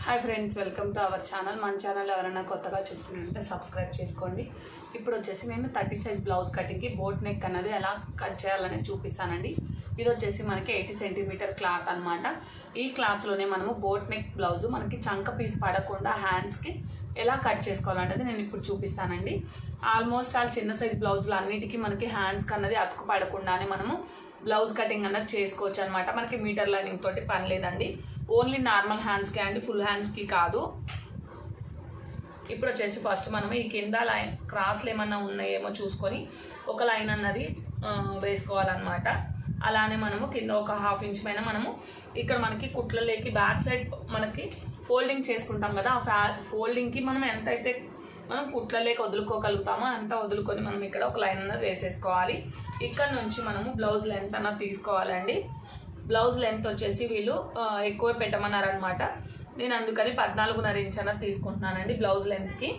Hi friends, welcome to our channel. మన channel ఎవరైనా కొత్తగా చూస్తుంటే సబ్స్క్రైబ్ చేసుకోండి. ఇప్పుడు వచ్చేసి నేను 30 సైజ్ బ్లౌజ్ కటింగ్కి బోట్ నెక్ అన్నది ఎలా కట్ చేయాలని చూపిస్తానండి. ఇది వచ్చేసి మనకి 80 సెంటీమీటర్ క్లాత్ అనమాట. ఈ క్లాత్లోనే మనము బోట్ నెక్ బ్లౌజు మనకి చంక పీస్ పడకుండా హ్యాండ్స్కి ఎలా కట్ చేసుకోవాలనేది నేను ఇప్పుడు చూపిస్తానండి. ఆల్మోస్ట్ చిన్న సైజ్ బ్లౌజులు అన్నిటికీ మనకి హ్యాండ్స్కి అన్నది అతుకు పడకుండానే మనము బ్లౌజ్ కటింగ్ అన్నది చేసుకోవచ్చు అనమాట. మనకి మీటర్ లైనింగ్ తోటి పని లేదండి. ఓన్లీ నార్మల్ హ్యాండ్స్కి అండి, ఫుల్ హ్యాండ్స్కి కాదు. ఇప్పుడు వచ్చేసి ఫస్ట్ మనం ఈ కింద లైన్ క్రాస్లు ఏమన్నా ఉన్నాయేమో చూసుకొని ఒక లైన్ అన్నది వేసుకోవాలన్నమాట. అలానే మనము కింద ఒక ½ ఇంచ్ పైన మనము ఇక్కడ మనకి కుట్లలోకి బ్యాక్ సైడ్ మనకి ఫోల్డింగ్ చేసుకుంటాం కదా, ఆ ఫోల్డింగ్కి మనం ఎంతైతే మనం కుట్లలోకి వదులుకోగలుగుతామో అంత వదులుకొని మనం ఇక్కడ ఒక లైన్ అన్నది వేసేసుకోవాలి. ఇక్కడ నుంచి మనము బ్లౌజ్ లెంత్ అన్నది తీసుకోవాలండి. బ్లౌజ్ లెంత్ వచ్చేసి వీళ్ళు ఎక్కువ పెట్టమన్నారనమాట. నేను అందుకని 14.5 ఇంచ్ అన్నది తీసుకుంటున్నానండి బ్లౌజ్ లెంత్కి.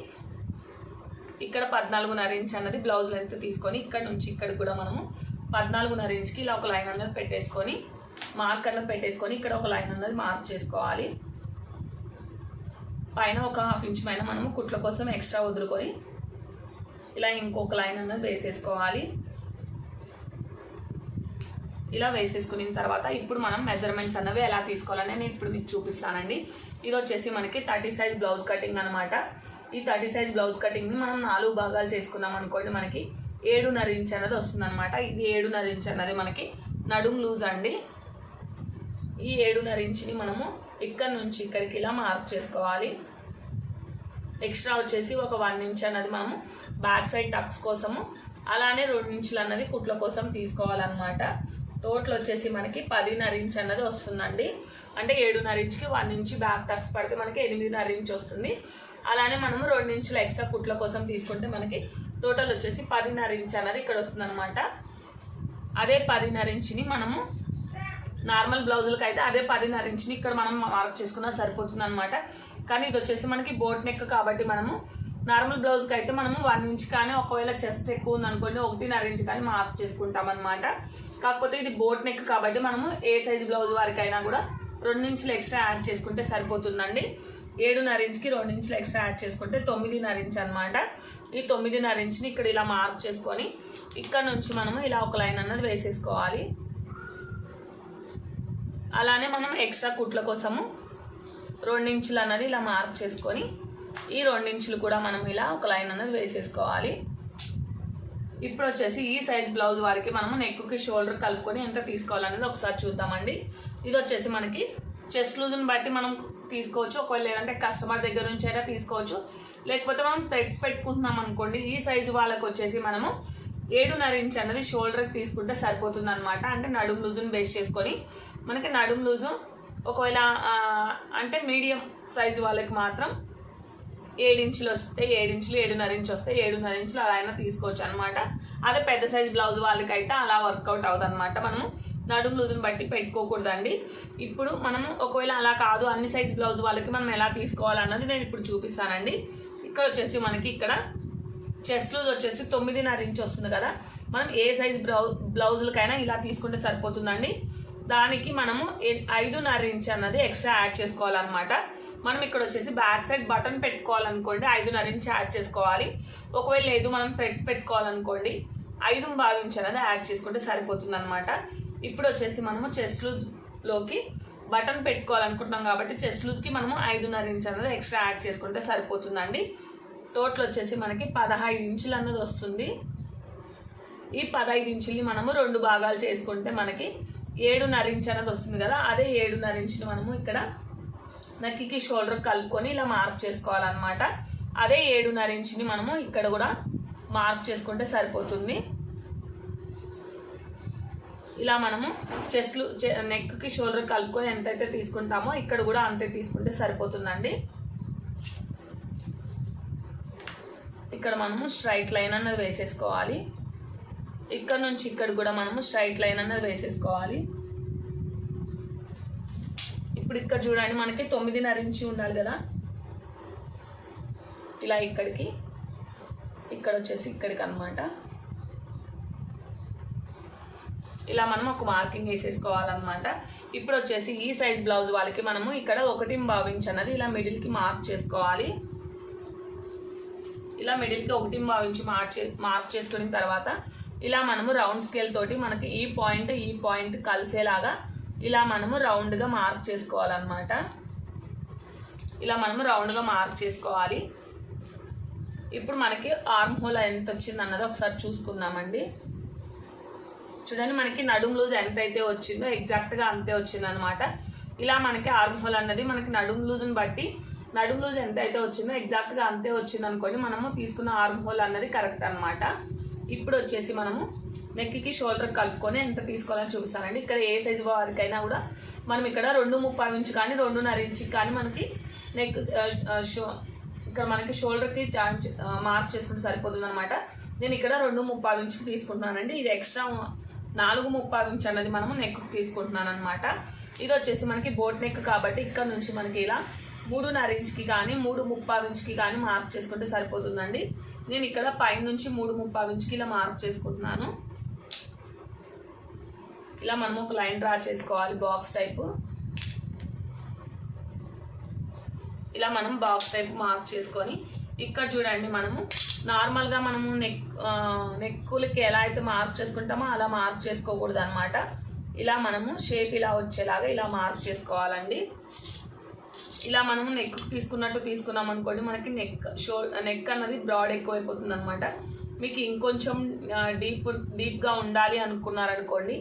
ఇక్కడ 14.5 ఇంచ్ అన్నది బ్లౌజ్ లెంత్ తీసుకొని ఇక్కడ నుంచి ఇక్కడ కూడా మనము 14.5 ఇంచ్కి ఇలా ఒక లైన్ అన్నది పెట్టేసుకొని మార్క్ అన్నది పెట్టేసుకొని ఇక్కడ ఒక లైన్ అన్నది మార్క్ చేసుకోవాలి. పైన ఒక ½ ఇంచ్ పైన మనము కుట్ల కోసం ఎక్స్ట్రా వదులుకొని ఇలా ఇంకొక లైన్ అన్నది వేసేసుకోవాలి. ఇలా వేసేసుకున్న తర్వాత ఇప్పుడు మనం మెజర్మెంట్స్ అన్నవి ఎలా తీసుకోవాలని నేను ఇప్పుడు మీకు చూపిస్తానండి. ఇది వచ్చేసి మనకి 30 సైజ్ బ్లౌజ్ కటింగ్ అనమాట. ఈ 30 సైజ్ బ్లౌజ్ కటింగ్ని మనం 4 భాగాలు చేసుకున్నాం అనుకోండి, మనకి 7.5 ఇంచ్ అన్నది వస్తుంది అనమాట. ఇది 7.5 ఇంచ్ అన్నది మనకి నడుం లూజ్ అండి. ఈ 7.5 ఇంచ్ని మనము ఇక్కడ నుంచి ఇక్కడికి ఇలా మార్క్ చేసుకోవాలి. ఎక్స్ట్రా వచ్చేసి ఒక 1 ఇంచ్ అన్నది మనము బ్యాక్ సైడ్ టక్స్ కోసము, అలానే 2 ఇంచులు అన్నది కుట్ల కోసం తీసుకోవాలన్నమాట. టోటల్ వచ్చేసి మనకి 10.5 ఇంచ్ అన్నది వస్తుందండి. అంటే 7.5 ఇంచ్కి 1 ఇంచ్ బ్యాక్ టక్స్ పడితే మనకి 8.5 ఇంచ్ వస్తుంది. అలానే మనము 2 ఇంచులు ఎక్స్ట్రా కుట్ల కోసం తీసుకుంటే మనకి టోటల్ వచ్చేసి 10.5 ఇంచ్ అన్నది ఇక్కడ వస్తుంది అనమాట. అదే 10.5 ఇంచ్ని మనము నార్మల్ బ్లౌజులకి అయితే అదే 10.5 ఇంచ్ని ఇక్కడ మనం మార్క్ చేసుకున్నా సరిపోతుంది అనమాట. కానీ ఇది వచ్చేసి మనకి బోట్ నెక్ కాబట్టి మనము నార్మల్ బ్లౌజ్కి అయితే మనము 1 ఇంచ్ కానీ ఒకవేళ చెస్ట్ ఎక్కువ ఉందనుకోండి 1.5 ఇంచ్ కానీ మార్క్ చేసుకుంటాం అనమాట. కాకపోతే ఇది బోట్ నెక్ కాబట్టి మనము ఏ సైజ్ బ్లౌజ్ వారికి అయినా కూడా 2 ఇంచులు ఎక్స్ట్రా యాడ్ చేసుకుంటే సరిపోతుందండి. 7.5 ఇంచ్కి 2 ఇంచులు ఎక్స్ట్రా యాడ్ చేసుకుంటే 9.5 ఇంచ్ అనమాట. ఈ 9.5 ఇంచ్ని ఇక్కడ ఇలా మార్క్ చేసుకొని ఇక్కడ నుంచి మనము ఇలా ఒక లైన్ అన్నది వేసేసుకోవాలి. అలానే మనం ఎక్స్ట్రా కుట్ల కోసము 2 ఇంచులు అన్నది ఇలా మార్క్ చేసుకొని ఈ 2 ఇంచులు కూడా మనం ఇలా ఒక లైన్ అన్నది వేసేసుకోవాలి. ఇప్పుడు వచ్చేసి ఈ సైజ్ బ్లౌజ్ వారికి మనము నెక్కి షోల్డర్ కలుపుకొని ఎంత తీసుకోవాలనేది ఒకసారి చూద్దామండి. ఇది వచ్చేసి మనకి చెస్ట్ లూజ్ని బట్టి మనం తీసుకోవచ్చు, ఒకవేళ లేదంటే కస్టమర్ దగ్గర నుంచి అయినా తీసుకోవచ్చు. లేకపోతే మనం థ్రెడ్స్ పెట్టుకుంటున్నాం అనుకోండి, ఈ సైజు వాళ్ళకి వచ్చేసి మనము 7.5 ఇంచ్ అన్నది షోల్డర్కి తీసుకుంటే సరిపోతుంది అనమాట. అంటే నడుము లూజుని బేస్ చేసుకొని మనకి నడుము లూజు ఒకవేళ అంటే మీడియం సైజు వాళ్ళకి మాత్రం 7 ఇంచులు వస్తే 7 ఇంచులు, 7.5 ఇంచ్ వస్తే 7.5 ఇంచులు అలా అయినా తీసుకోవచ్చు అనమాట. అదే పెద్ద సైజ్ బ్లౌజ్ వాళ్ళకి అయితే అలా వర్కౌట్ అవుతుంది అనమాట. మనము నడుము లూజుని బట్టి పెట్టుకోకూడదండి. ఇప్పుడు మనము ఒకవేళ అలా కాదు అన్ని సైజ్ బ్లౌజ్ వాళ్ళకి మనం ఎలా తీసుకోవాలన్నది నేను ఇప్పుడు చూపిస్తానండి. ఇక్కడ వచ్చేసి మనకి ఇక్కడ చెస్ట్ లూజ్ వచ్చేసి 9.5 ఇంచ్ వస్తుంది కదా, మనం ఏ సైజ్ బ్లౌజులకైనా ఇలా తీసుకుంటే సరిపోతుందండి. దానికి మనము 5.5 ఇంచ్ అన్నది ఎక్స్ట్రా యాడ్ చేసుకోవాలన్నమాట. మనం ఇక్కడ వచ్చేసి బ్యాక్ సైడ్ బటన్ పెట్టుకోవాలనుకోండి 5.5 ఇంచ్ యాడ్ చేసుకోవాలి. ఒకవేళ లేదు మనం థ్రెడ్స్ పెట్టుకోవాలనుకోండి 5.25 ఇంచ్ అనేది యాడ్ చేసుకుంటే సరిపోతుంది అనమాట. ఇప్పుడు వచ్చేసి మనము చెస్ట్ లూజ్లోకి బటన్ పెట్టుకోవాలనుకుంటున్నాం కాబట్టి చెస్ట్ లూజ్కి మనము 5.5 ఇంచ్ అనేది ఎక్స్ట్రా యాడ్ చేసుకుంటే సరిపోతుందండి. టోటల్ వచ్చేసి మనకి 15 ఇంచులు అన్నది వస్తుంది. ఈ 15 ఇంచుల్ని మనము 2 భాగాలు చేసుకుంటే మనకి 7.5 ఇంచ్ అనేది వస్తుంది కదా. అదే 7.5 ఇంచుని మనము ఇక్కడ నెక్కి షోల్డర్ కలుపుకొని ఇలా మార్క్ చేసుకోవాలన్నమాట. అదే 7.5 ఇంచుని మనము ఇక్కడ కూడా మార్క్ చేసుకుంటే సరిపోతుంది. ఇలా మనము చెస్ట్లు నెక్కి షోల్డర్ కలుపుకొని ఎంతైతే తీసుకుంటామో ఇక్కడ కూడా అంతే తీసుకుంటే సరిపోతుందండి. ఇక్కడ మనము స్ట్రైట్ లైన్ అన్నది వేసేసుకోవాలి. ఇక్కడ నుంచి ఇక్కడ కూడా మనము స్ట్రైట్ లైన్ అన్నది వేసేసుకోవాలి. ఇప్పుడు ఇక్కడ చూడండి మనకి 9.5 ఇంచ్ ఉండాలి కదా, ఇలా ఇక్కడికి ఇక్కడ వచ్చేసి ఇక్కడికి అనమాట. ఇలా మనం ఒక మార్కింగ్ వేసేసుకోవాలన్నమాట. ఇప్పుడు వచ్చేసి ఈ సైజ్ బ్లౌజ్ వాళ్ళకి మనము ఇక్కడ 1.5 ఇంచ్ అన్నది ఇలా మిడిల్కి మార్క్ చేసుకోవాలి. ఇలా మిడిల్కి 1.5 ఇంచ్ మార్క్ చేసుకున్న తర్వాత ఇలా మనము రౌండ్ స్కేల్ తోటి మనకి ఈ పాయింట్ కలిసేలాగా ఇలా మనము రౌండ్గా మార్క్ చేసుకోవాలన్నమాట. ఇలా మనము రౌండ్గా మార్క్ చేసుకోవాలి. ఇప్పుడు మనకి ఆర్మ్ హోల్ ఎంత వచ్చింది అన్నది ఒకసారి చూసుకుందామండి. చూడండి, మనకి నడుము లూజ్ ఎంత అయితే వచ్చిందో ఎగ్జాక్ట్గా అంతే వచ్చిందనమాట. ఇలా మనకి ఆర్మ్ హోల్ అన్నది మనకి నడుము లూజ్ని బట్టి నడుము లూజ్ ఎంత అయితే వచ్చిందో ఎగ్జాక్ట్గా అంతే వచ్చింది అనుకోండి, మనము తీసుకున్న ఆర్మ్ హోల్ అన్నది కరెక్ట్ అనమాట. ఇప్పుడు వచ్చేసి మనము నెక్కి షోల్డర్ కలుపుకొని ఎంత తీసుకోవాలని చూపిస్తానండి. ఇక్కడ ఏ సైజు వారికైనా కూడా మనం ఇక్కడ 2.35 ఇంచ్ కానీ 2.5 ఇంచ్ కానీ మనకి నెక్ ఇక్కడ మనకి షోల్డర్కి మార్క్ చేసుకుంటే సరిపోతుంది అనమాట. నేను ఇక్కడ 2.35 ఇంచుకి తీసుకుంటున్నానండి. ఇది ఎక్స్ట్రా 4.35 ఇంచ్ అన్నది మనము నెక్ తీసుకుంటున్నాను అనమాట. ఇది వచ్చేసి మనకి బోట్ నెక్ కాబట్టి ఇక్కడ నుంచి మనకి ఇలా 3.5 ఇంచ్కి కానీ 3.35 ఇంచ్కి కానీ మార్క్ చేసుకుంటే సరిపోతుందండి. నేను ఇక్కడ పైన నుంచి 3.35 ఇంచ్కి ఇలా మార్క్ చేసుకుంటున్నాను. ఇలా మనము ఒక లైన్ డ్రా చేసుకోవాలి బాక్స్ టైపు. ఇలా మనం బాక్స్ టైప్ మార్క్ చేసుకొని ఇక్కడ చూడండి, మనము నార్మల్గా మనము నెక్కులకి ఎలా అయితే మార్క్ చేసుకుంటామో అలా మార్క్ చేసుకోకూడదు అనమాట. ఇలా మనము షేప్ ఇలా వచ్చేలాగా ఇలా మార్క్ చేసుకోవాలండి. ఇలా మనము నెక్ తీసుకున్నట్టు తీసుకున్నాం అనుకోండి, మనకి నెక్ అన్నది బ్రాడ్ ఎక్కువైపోతుంది అనమాట. మీకు ఇంకొంచెం డీప్గా ఉండాలి అనుకున్నారనుకోండి,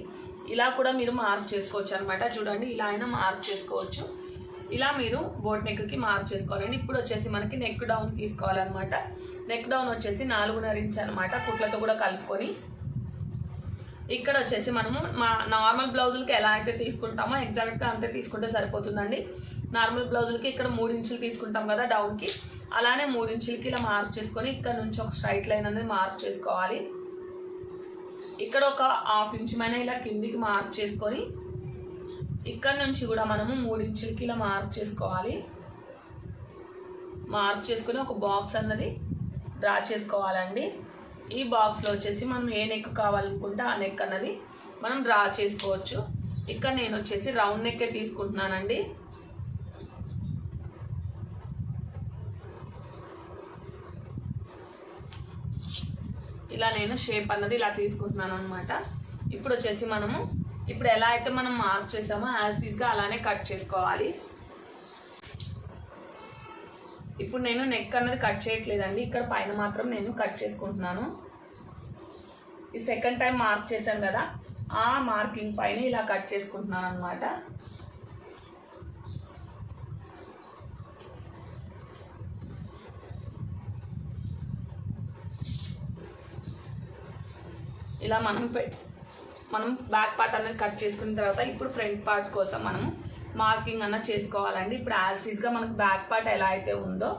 ఇలా కూడా మీరు మార్క్ చేసుకోవచ్చు అనమాట. చూడండి, ఇలా అయినా మార్క్ చేసుకోవచ్చు. ఇలా మీరు బోట్ నెక్కి మార్క్ చేసుకోవాలండి. ఇప్పుడు వచ్చేసి మనకి నెక్ డౌన్ తీసుకోవాలన్నమాట. నెక్ డౌన్ వచ్చేసి 4.5 ఇంచ్ అనమాట, కుట్లతో కూడా కలుపుకొని. ఇక్కడ వచ్చేసి మనము నార్మల్ బ్లౌజులకి ఎలా అయితే తీసుకుంటామో ఎగ్జాక్ట్గా అంతే తీసుకుంటే సరిపోతుందండి. నార్మల్ బ్లౌజులకి ఇక్కడ 3 ఇంచులు తీసుకుంటాం కదా డౌన్కి, అలానే 3 ఇంచులకి ఇలా మార్క్ చేసుకొని ఇక్కడ నుంచి ఒక స్ట్రైట్ లైన్ అనేది మార్క్ చేసుకోవాలి. ఇక్కడ ఒక 1/2 ఇంచ్ పైన ఇలా కిందికి మార్క్ చేసుకొని ఇక్కడ నుంచి కూడా మనము 3 ఇంచులకి ఇలా మార్క్ చేసుకోవాలి. మార్క్ చేసుకొని ఒక బాక్స్ అన్నది డ్రా చేసుకోవాలండి. ఈ బాక్స్లో వచ్చేసి మనం ఏ నెక్ కావాలనుకుంటే ఆ నెక్ అన్నది మనం డ్రా చేసుకోవచ్చు. ఇక్కడ నేను వచ్చేసి రౌండ్ నెక్కే తీసుకుంటున్నానండి. ఇలా నేను షేప్ అన్నది ఇలా తీసుకుంటున్నాను అనమాట. ఇప్పుడు వచ్చేసి మనము ఇప్పుడు ఎలా అయితే మనం మార్క్ చేసామో యాజ్ టీజ్గా అలానే కట్ చేసుకోవాలి. ఇప్పుడు నేను నెక్ అన్నది కట్ చేయట్లేదండి, ఇక్కడ పైన మాత్రం నేను కట్ చేసుకుంటున్నాను. ఈ సెకండ్ టైం మార్క్ చేశాను కదా, ఆ మార్కింగ్ పైన ఇలా కట్ చేసుకుంటున్నాను అనమాట. ఇలా మనం బ్యాక్ పార్ట్ అనేది కట్ చేసుకున్న తర్వాత ఇప్పుడు ఫ్రంట్ పార్ట్ కోసం మనము మార్కింగ్ అన్నది చేసుకోవాలండి. ఇప్పుడు యాజ్ టీజ్గా మనకు బ్యాక్ పార్ట్ ఎలా అయితే ఉందో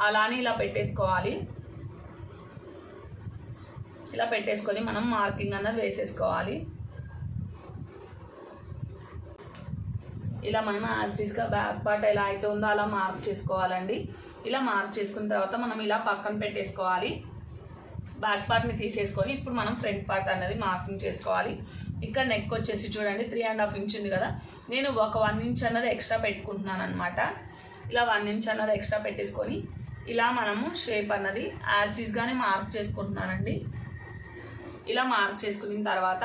అలానే ఇలా పెట్టేసుకోవాలి. ఇలా పెట్టేసుకొని మనం మార్కింగ్ అన్నది వేసేసుకోవాలి. ఇలా మనం యాజ్ టీజ్గా బ్యాక్ పార్ట్ ఎలా అయితే ఉందో అలా మార్క్ చేసుకోవాలండి. ఇలా మార్క్ చేసుకున్న తర్వాత మనం ఇలా పక్కన పెట్టేసుకోవాలి. బ్యాక్ పార్ట్ని తీసేసుకొని ఇప్పుడు మనం ఫ్రంట్ పార్ట్ అనేది మార్కింగ్ చేసుకోవాలి. ఇక్కడ నెక్ వచ్చేసి చూడండి 3.5 ఇంచ్ ఉంది కదా, నేను ఒక 1 ఇంచ్ అన్నది ఎక్స్ట్రా పెట్టుకుంటున్నాను అనమాట. ఇలా 1 ఇంచ్ అన్నది ఎక్స్ట్రా పెట్టేసుకొని ఇలా మనము షేప్ అన్నది యాజ్ టీజ్గానే మార్క్ చేసుకుంటున్నానండి. ఇలా మార్క్ చేసుకున్న తర్వాత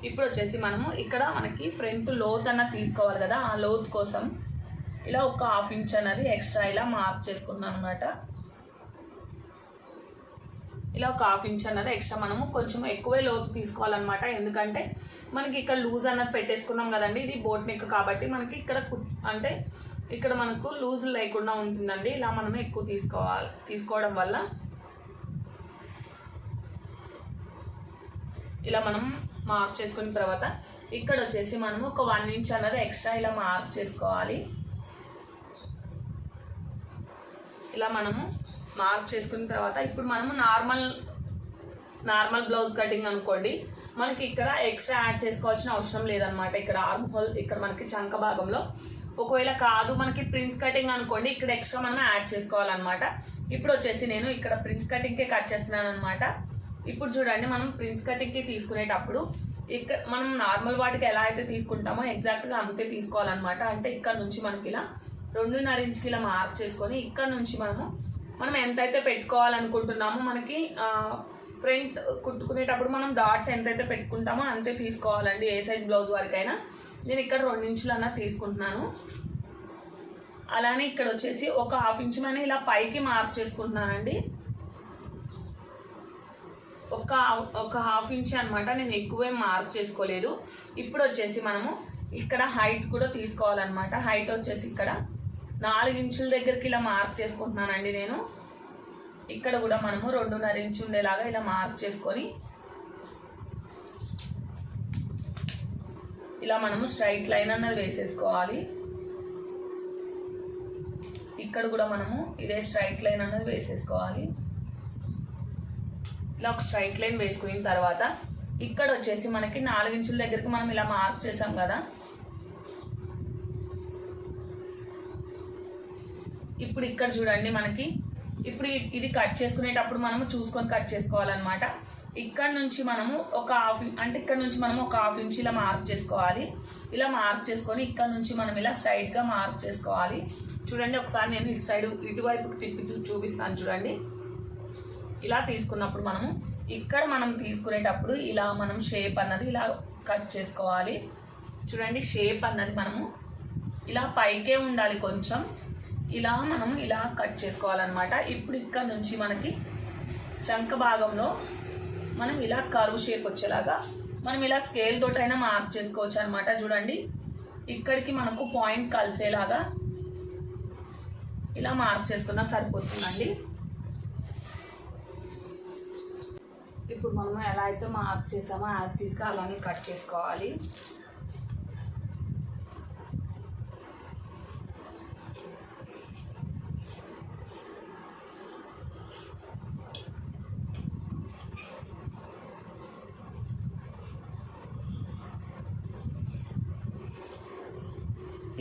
ఇప్పుడు వచ్చేసి మనము ఇక్కడ మనకి ఫ్రంట్ లోత్ అన్నది తీసుకోవాలి కదా, ఆ లోత్ కోసం ఇలా ఒక 1/2 ఇంచ్ అన్నది ఎక్స్ట్రా ఇలా మార్క్ చేసుకుంటున్నాను అనమాట. ఇలా ఒక 1/2 ఇంచ్ అన్నది ఎక్స్ట్రా మనము కొంచెం ఎక్కువే లోతు తీసుకోవాలన్నమాట. ఎందుకంటే మనకి ఇక్కడ లూజ్ అన్నది పెట్టేసుకున్నాం కదండి, ఇది బోట్ నెక్ కాబట్టి మనకి ఇక్కడ అంటే ఇక్కడ మనకు లూజ్ లేకుండా ఉంటుందండి. ఇలా మనం ఎక్కువ తీసుకోవడం వల్ల ఇలా మనం మార్క్ చేసుకున్న తర్వాత ఇక్కడ వచ్చేసి మనము ఒక 1 ఇంచ్ అన్నది ఎక్స్ట్రా ఇలా మార్క్ చేసుకోవాలి. ఇలా మనము మార్క్ చేసుకున్న తర్వాత ఇప్పుడు మనము నార్మల్ బ్లౌజ్ కటింగ్ అనుకోండి, మనకి ఇక్కడ ఎక్స్ట్రా యాడ్ చేసుకోవాల్సిన అవసరం లేదనమాట. ఇక్కడ ఆర్మ్ హోల్ ఇక్కడ మనకి చంక భాగంలో ఒకవేళ కాదు మనకి ప్రిన్స్ కటింగ్ అనుకోండి, ఇక్కడ ఎక్స్ట్రా మనం యాడ్ చేసుకోవాలన్నమాట. ఇప్పుడు వచ్చేసి నేను ఇక్కడ ప్రిన్స్ కటింగ్కే కట్ చేస్తున్నాను అనమాట. ఇప్పుడు చూడండి, మనం ప్రిన్స్ కటింగ్కి తీసుకునేటప్పుడు ఇక్కడ మనం నార్మల్ వాటికి ఎలా అయితే తీసుకుంటామో ఎగ్జాక్ట్గా అంతే తీసుకోవాలన్నమాట. అంటే ఇక్కడ నుంచి మనకి ఇలా 2.5 ఇంచుకి ఇలా మార్క్ చేసుకొని ఇక్కడ నుంచి మనం ఎంతైతే పెట్టుకోవాలనుకుంటున్నామో మనకి ఫ్రంట్ కుట్టుకునేటప్పుడు మనం డాట్స్ ఎంతైతే పెట్టుకుంటామో అంతే తీసుకోవాలండి. ఏ సైజ్ బ్లౌజ్ వరకైనా నేను ఇక్కడ 2 ఇంచులు అన్న తీసుకుంటున్నాను. అలానే ఇక్కడ వచ్చేసి ఒక 1/2 ఇంచు మైన ఇలా పైకి మార్క్ చేసుకుంటున్నానండి. ఒక 1/2 ఇంచ్ అనమాట, నేను ఎక్కువే మార్క్ చేసుకోలేదు. ఇప్పుడు వచ్చేసి మనము ఇక్కడ హైట్ కూడా తీసుకోవాలన్నమాట. హైట్ వచ్చేసి ఇక్కడ 4 ఇంచుల దగ్గరికి ఇలా మార్క్ చేసుకుంటున్నానండి నేను. ఇక్కడ కూడా మనము 2.5 ఇంచు ఉండేలాగా ఇలా మార్క్ చేసుకొని ఇలా మనము స్ట్రైట్ లైన్ అన్నది వేసేసుకోవాలి. ఇక్కడ కూడా మనము ఇదే స్ట్రైట్ లైన్ అన్నది వేసేసుకోవాలి. ఇలా ఒక స్ట్రైట్ లైన్ వేసుకున్న తర్వాత ఇక్కడ వచ్చేసి మనకి 4 ఇంచుల దగ్గరికి మనం ఇలా మార్క్ చేసాం కదా, ఇప్పుడు ఇక్కడ చూడండి మనకి ఇప్పుడు ఇది కట్ చేసుకునేటప్పుడు మనము చూసుకొని కట్ చేసుకోవాలన్నమాట. ఇక్కడ నుంచి మనము ఒక ఇక్కడ నుంచి మనం ఒక 1/2 ఇంచ్ ఇలా మార్క్ చేసుకోవాలి. ఇలా మార్క్ చేసుకొని ఇక్కడ నుంచి మనం ఇలా స్ట్రైట్గా మార్క్ చేసుకోవాలి. చూడండి ఒకసారి నేను ఇటు సైడ్ ఇటువైపుకి తిప్పి చూపిస్తాను చూడండి. ఇలా తీసుకున్నప్పుడు ఇక్కడ మనం తీసుకునేటప్పుడు ఇలా మనం షేప్ అన్నది ఇలా కట్ చేసుకోవాలి. చూడండి షేప్ అన్నది మనము ఇలా పైకే ఉండాలి, కొంచెం ఇలా మనం ఇలా కట్ చేసుకోవాలన్నమాట. ఇప్పుడు ఇక్కడ నుంచి మనకి చంక భాగంలో మనం ఇలా కర్వ్ షేప్ వచ్చేలాగా మనం ఇలా స్కేల్ తోటైనా మార్క్ చేసుకోవచ్చు అనమాట. చూడండి ఇక్కడికి మనకు పాయింట్ కలిసేలాగా ఇలా మార్క్ చేసుకున్నా సరిపోతుందండి. ఇప్పుడు మనము ఎలా అయితే మార్క్ చేసామో యాజ్ ఇట్ ఈస్గా అలానే కట్ చేసుకోవాలి.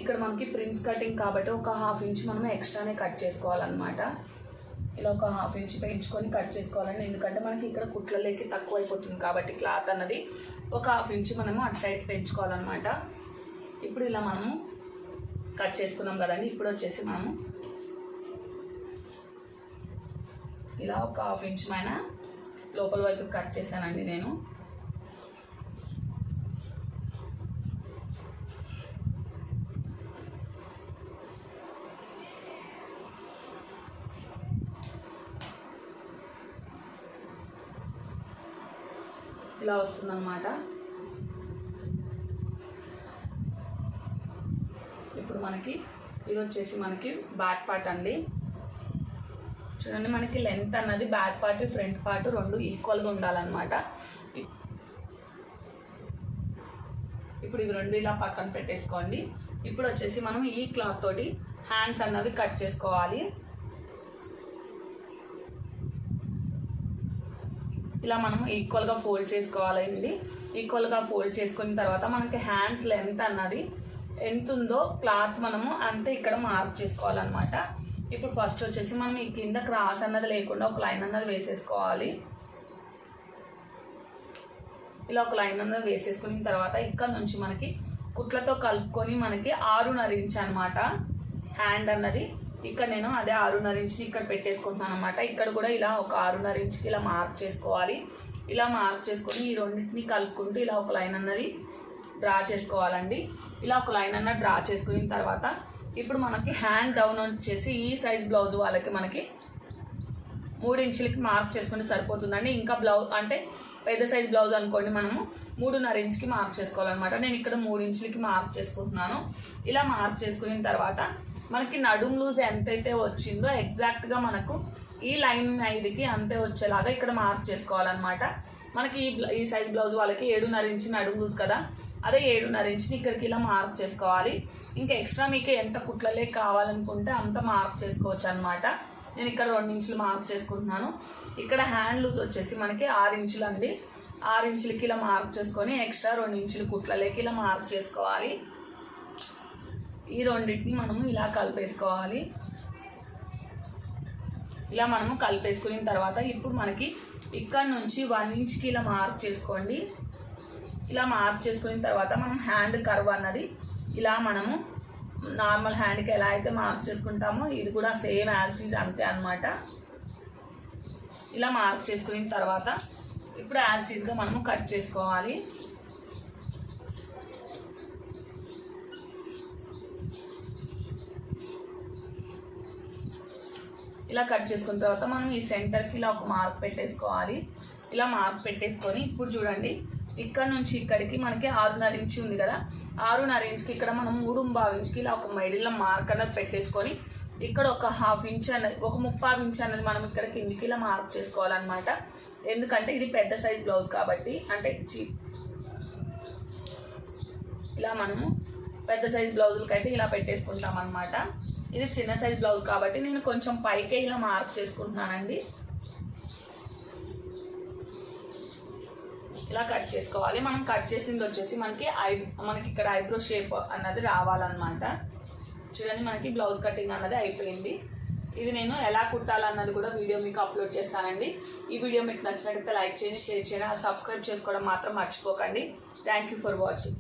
ఇక్కడ మనకి ప్రిన్స్ కటింగ్ కాబట్టి ఒక 1/2 ఇంచ్ మనం ఎక్స్ట్రానే కట్ చేసుకోవాలన్నమాట. ఇలా ఒక 1/2 ఇంచ్ పెంచుకొని కట్ చేసుకోవాలండి. ఎందుకంటే మనకి ఇక్కడ కుట్లలోకి తక్కువ అయిపోతుంది కాబట్టి క్లాత్ అన్నది ఒక 1/2 ఇంచ్ మనము అటు సైడ్ పెంచుకోవాలన్నమాట. ఇప్పుడు ఇలా మనము కట్ చేసుకున్నాం కదండి. ఇప్పుడు వచ్చేసి మనము ఇలా ఒక 1/2 ఇంచ్ పైన లోపల వైపు కట్ చేశానండి నేను. ఇలా వస్తుందన్నమాట. ఇప్పుడు మనకి ఇది వచ్చేసి మనకి బ్యాక్ పార్ట్ అండి. చూడండి మనకి లెంత్ అన్నది బ్యాక్ పార్ట్ ఫ్రంట్ పార్ట్ రెండు ఈక్వల్గా ఉండాలన్నమాట. ఇప్పుడు ఇది రెండు ఇలా పక్కన పెట్టేసుకోండి. ఇప్పుడు వచ్చేసి మనం ఈ క్లాత్ తోటి హ్యాండ్స్ అన్నది కట్ చేసుకోవాలి. ఇలా మనం ఈక్వల్గా ఫోల్డ్ చేసుకోవాలండి. ఈక్వల్గా ఫోల్డ్ చేసుకున్న తర్వాత మనకి హ్యాండ్స్ లెంత్ అన్నది ఎంత ఉందో క్లాత్ మనము అంతే ఇక్కడ మార్క్ చేసుకోవాలన్నమాట. ఇప్పుడు ఫస్ట్ వచ్చేసి మనం ఈ కింద క్రాస్ అన్నది లేకుండా ఒక లైన్ అన్నది వేసేసుకోవాలి. ఇలా ఒక లైన్ అన్నది వేసేసుకున్న తర్వాత ఇక్కడ నుంచి మనకి కుట్లతో కలుపుకొని మనకి 6.5 ఇంచ్ అనమాట హ్యాండ్ అన్నది. ఇక్కడ నేను అదే 6.5 ఇంచ్ని ఇక్కడ పెట్టేసుకుంటున్నాను అనమాట. ఇక్కడ కూడా ఇలా ఒక 6.5 ఇంచ్కి ఇలా మార్క్ చేసుకోవాలి. ఇలా మార్క్ చేసుకొని ఈ రెండింటిని కలుపుకుంటూ ఇలా ఒక లైన్ అన్నది డ్రా చేసుకోవాలండి. ఇలా ఒక లైన్ అన్నది డ్రా చేసుకున్న తర్వాత ఇప్పుడు మనకి హ్యాండ్ డౌన్ వచ్చేసి ఈ సైజ్ బ్లౌజ్ వాళ్ళకి మనకి 3 ఇంచులకి మార్క్ చేసుకుంటే సరిపోతుందండి. ఇంకా బ్లౌజ్ అంటే పెద్ద సైజ్ బ్లౌజ్ అనుకోండి మనము 3.5 ఇంచ్కి మార్క్ చేసుకోవాలన్నమాట. నేను ఇక్కడ 3 ఇంచులకి మార్క్ చేసుకుంటున్నాను. ఇలా మార్క్ చేసుకున్న తర్వాత మనకి నడుము లూజ్ ఎంతైతే వచ్చిందో ఎగ్జాక్ట్గా మనకు ఈ లైన్ 5కి అంతే వచ్చేలాగా ఇక్కడ మార్క్ చేసుకోవాలన్నమాట. మనకి ఈ సైజ్ బ్లౌజ్ వాళ్ళకి 7.5 ఇంచ్ నడుము లూజ్ కదా, అదే 7.5 ఇంచ్ని ఇక్కడికి ఇలా మార్క్ చేసుకోవాలి. ఇంకా ఎక్స్ట్రా మీకు ఎంత కుట్లలే కావాలనుకుంటే అంత మార్క్ చేసుకోవచ్చు అనమాట. నేను ఇక్కడ 2 ఇంచులు మార్క్ చేసుకుంటున్నాను. ఇక్కడ హ్యాండ్ లూజ్ వచ్చేసి మనకి 6 ఇంచులు అండి. 6 ఇంచులకి ఇలా మార్క్ చేసుకొని ఎక్స్ట్రా 2 ఇంచులు కుట్లలోకి ఇలా మార్క్ చేసుకోవాలి. ఈ రెండింటిని మనము ఇలా కలిపేసుకోవాలి. ఇలా మనము కలిపేసుకున్న తర్వాత ఇప్పుడు మనకి ఇక్కడ నుంచి 1 ఇంచ్కి ఇలా మార్క్ చేసుకోండి. ఇలా మార్క్ చేసుకున్న తర్వాత మనం హ్యాండ్ కర్వ్ అన్నది ఇలా మనము నార్మల్ హ్యాండ్కి ఎలా అయితే మార్క్ చేసుకుంటామో ఇది కూడా సేమ్ యాజ్ ఇట్ ఈజ్ అంతే అనమాట. ఇలా మార్క్ చేసుకున్న తర్వాత ఇప్పుడు యాజ్ ఇట్ ఈజ్గా మనము కట్ చేసుకోవాలి. ఇలా కట్ చేసుకున్న తర్వాత మనం ఈ సెంటర్కి ఇలా ఒక మార్క్ పెట్టేసుకోవాలి. ఇలా మార్క్ పెట్టేసుకొని ఇప్పుడు చూడండి ఇక్కడ నుంచి ఇక్కడికి మనకి 6.5 ఇంచ్ ఉంది కదా, 6.5 ఇంచ్కి ఇక్కడ మనం 3.25 ఇంచ్కి ఇలా ఒక మిడిల్లో మార్క్ అనేది పెట్టేసుకొని ఇక్కడ ఒక 1/2 ఇంచ్ అనేది, ఒక 3/4 ఇంచ్ అనేది మనం ఇక్కడ కిందికి ఇలా మార్క్ చేసుకోవాలన్నమాట. ఎందుకంటే ఇది పెద్ద సైజ్ బ్లౌజ్ కాబట్టి, అంటే ఇలా మనము పెద్ద సైజ్ బ్లౌజులకి అయితే ఇలా పెట్టేసుకుంటాం అనమాట. ఇది చిన్న సైజ్ బ్లౌజ్ కాబట్టి నేను కొంచెం పైకే ఇలా మార్క్ చేసుకుంటున్నానండి. ఇలా కట్ చేసుకోవాలి. మనం కట్ చేసింది వచ్చేసి మనకి ఇక్కడ ఐబ్రో షేప్ అన్నది రావాలన్నమాట. చూడండి మనకి బ్లౌజ్ కటింగ్ అన్నది అయిపోయింది. ఇది నేను ఎలా కుట్టాలన్నది కూడా వీడియో మీకు అప్లోడ్ చేస్తానండి. ఈ వీడియో మీకు నచ్చినట్లయితే లైక్ చేయండి, షేర్ చేయండి, సబ్స్క్రైబ్ చేసుకోవడం మాత్రం మర్చిపోకండి. Thank you for watching.